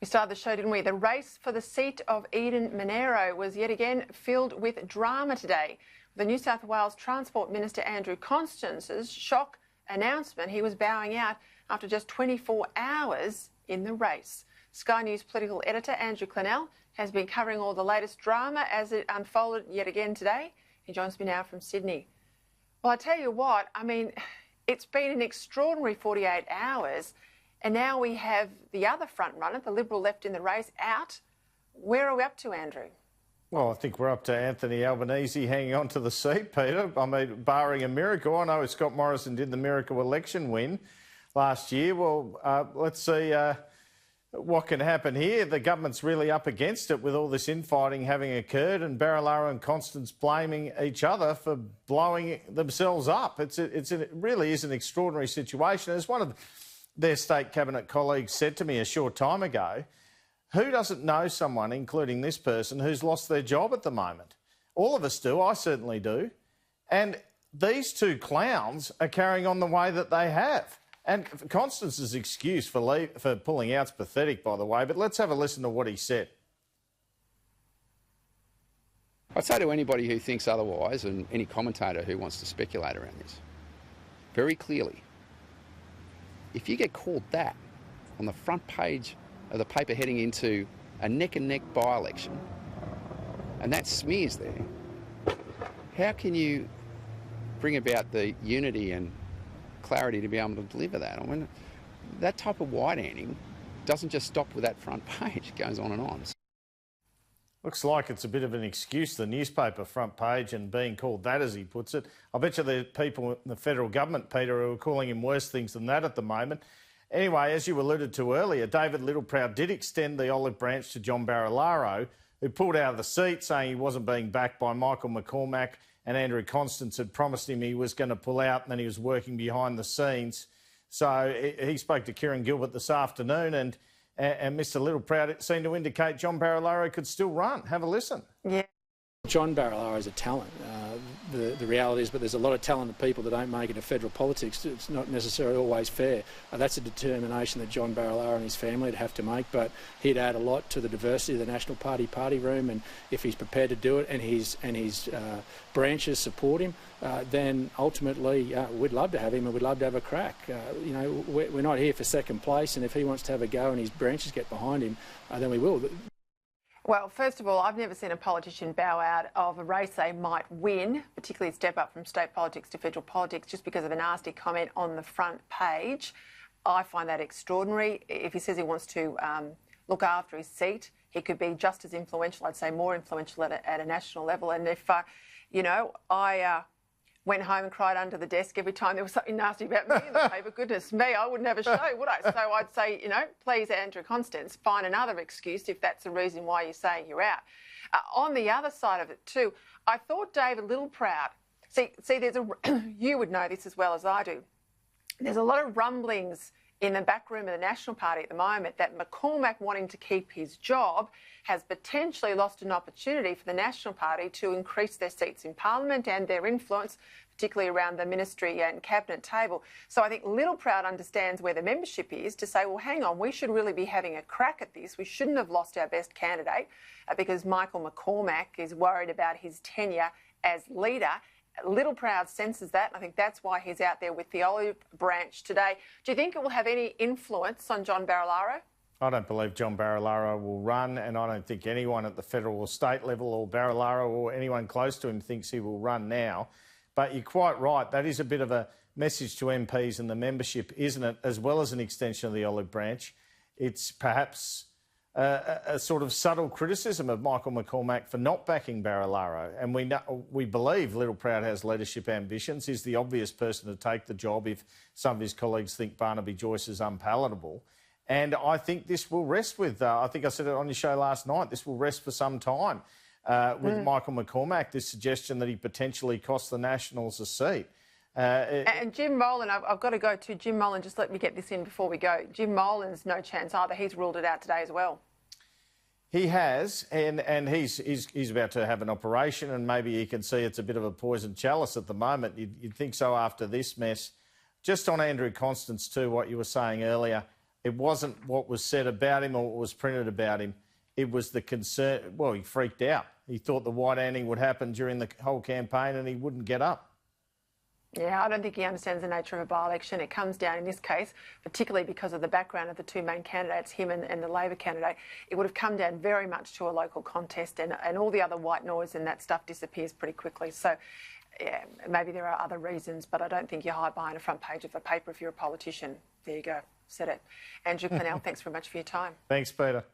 We started the show, didn't we? The race for the seat of Eden Monaro was yet again filled with drama today. The New South Wales Transport Minister Andrew Constance's shock announcement he was bowing out after just 24 hours in the race. Sky News political editor Andrew Clennell has been covering all the latest drama as it unfolded yet again today. He joins me now from Sydney. Well, I tell you what, I mean, it's been an extraordinary 48 hours. And now we have the other front runner, the Liberal left in the race, out. Where are we up to, Andrew? Well, I think we're up to Anthony Albanese hanging on to the seat, Peter. I mean, barring a miracle. I know Scott Morrison did the miracle election win last year. Well, let's see what can happen here. The government's really up against it with all this infighting having occurred and Barilaro and Constance blaming each other for blowing themselves up. It really is an extraordinary situation. As one of their state cabinet colleagues said to me a short time ago, who doesn't know someone, including this person, who's lost their job at the moment? All of us do. I certainly do. And these two clowns are carrying on the way that they have. And Constance's excuse for pulling out's pathetic, by the way, but let's have a listen to what he said. I'd say to anybody who thinks otherwise and any commentator who wants to speculate around this, very clearly, if you get called that on the front page of the paper heading into a neck-and-neck by-election, and that smears there, how can you bring about the unity and clarity to be able to deliver that? I mean, that type of white-handing doesn't just stop with that front page. It goes on and on. Looks like it's a bit of an excuse, the newspaper front page and being called that, as he puts it. I bet you the people in the federal government, Peter, who are calling him worse things than that at the moment. Anyway, as you alluded to earlier, David Littleproud did extend the olive branch to John Barilaro, who pulled out of the seat saying he wasn't being backed by Michael McCormack, and Andrew Constance had promised him he was going to pull out and then he was working behind the scenes. So he spoke to Kieran Gilbert this afternoon and Mr Littleproud seemed to indicate John Barilaro could still run. Have a listen. Yeah. John Barilaro is a talent. The reality is, but there's a lot of talented people that don't make it to federal politics. It's not necessarily always fair. That's a determination that John Barilaro and his family would have to make, but he'd add a lot to the diversity of the National party room, and if he's prepared to do it and his branches support him, then ultimately we'd love to have him and we'd love to have a crack. You know, we're not here for second place, and if he wants to have a go and his branches get behind him, then we will. Well, first of all, I've never seen a politician bow out of a race they might win, particularly step up from state politics to federal politics just because of a nasty comment on the front page. I find that extraordinary. If he says he wants to look after his seat, he could be just as influential, I'd say more influential at a national level. And if, you know, I went home and cried under the desk every time there was something nasty about me in the paper, goodness me, I wouldn't have a show, would I? So I'd say, you know, please, Andrew Constance, find another excuse if that's the reason why you're saying you're out. On the other side of it too, I thought David Littleproud, see, there's you would know this as well as I do, there's a lot of rumblings in the back room of the National Party at the moment that McCormack wanting to keep his job has potentially lost an opportunity for the National Party to increase their seats in Parliament and their influence, particularly around the ministry and cabinet table. So I think Littleproud understands where the membership is to say, well, hang on, we should really be having a crack at this. We shouldn't have lost our best candidate because Michael McCormack is worried about his tenure as leader. Littleproud senses that, and I think that's why he's out there with the olive branch today. Do you think it will have any influence on John Barilaro? I don't believe John Barilaro will run, and I don't think anyone at the federal or state level or Barilaro or anyone close to him thinks he will run now. But you're quite right, that is a bit of a message to MPs and the membership, isn't it, as well as an extension of the olive branch. It's perhaps a sort of subtle criticism of Michael McCormack for not backing Barilaro. And we believe Littleproud has leadership ambitions. He's the obvious person to take the job if some of his colleagues think Barnaby Joyce is unpalatable. And I think this will rest with, I think I said it on your show last night, this will rest for some time with Michael McCormack, this suggestion that he potentially cost the Nationals a seat. And Jim Molan, I've got to go to Jim Molan, just let me get this in before we go. Jim Molan's no chance either. He's ruled it out today as well. He has, and he's about to have an operation, and maybe he can see it's a bit of a poisoned chalice at the moment. You'd think so after this mess. Just on Andrew Constance too, what you were saying earlier, It wasn't what was said about him or what was printed about him. It was the concern. Well, he freaked out. He thought the white handing would happen during the whole campaign and he wouldn't get up. Yeah, I don't think he understands the nature of a by-election. It comes down, in this case, particularly because of the background of the two main candidates, him and the Labor candidate, it would have come down very much to a local contest, and all the other white noise and that stuff disappears pretty quickly. So, yeah, maybe there are other reasons, but I don't think you hide behind a front page of a paper if you're a politician. There you go, said it. Andrew Purnell, thanks very much for your time. Thanks, Peter.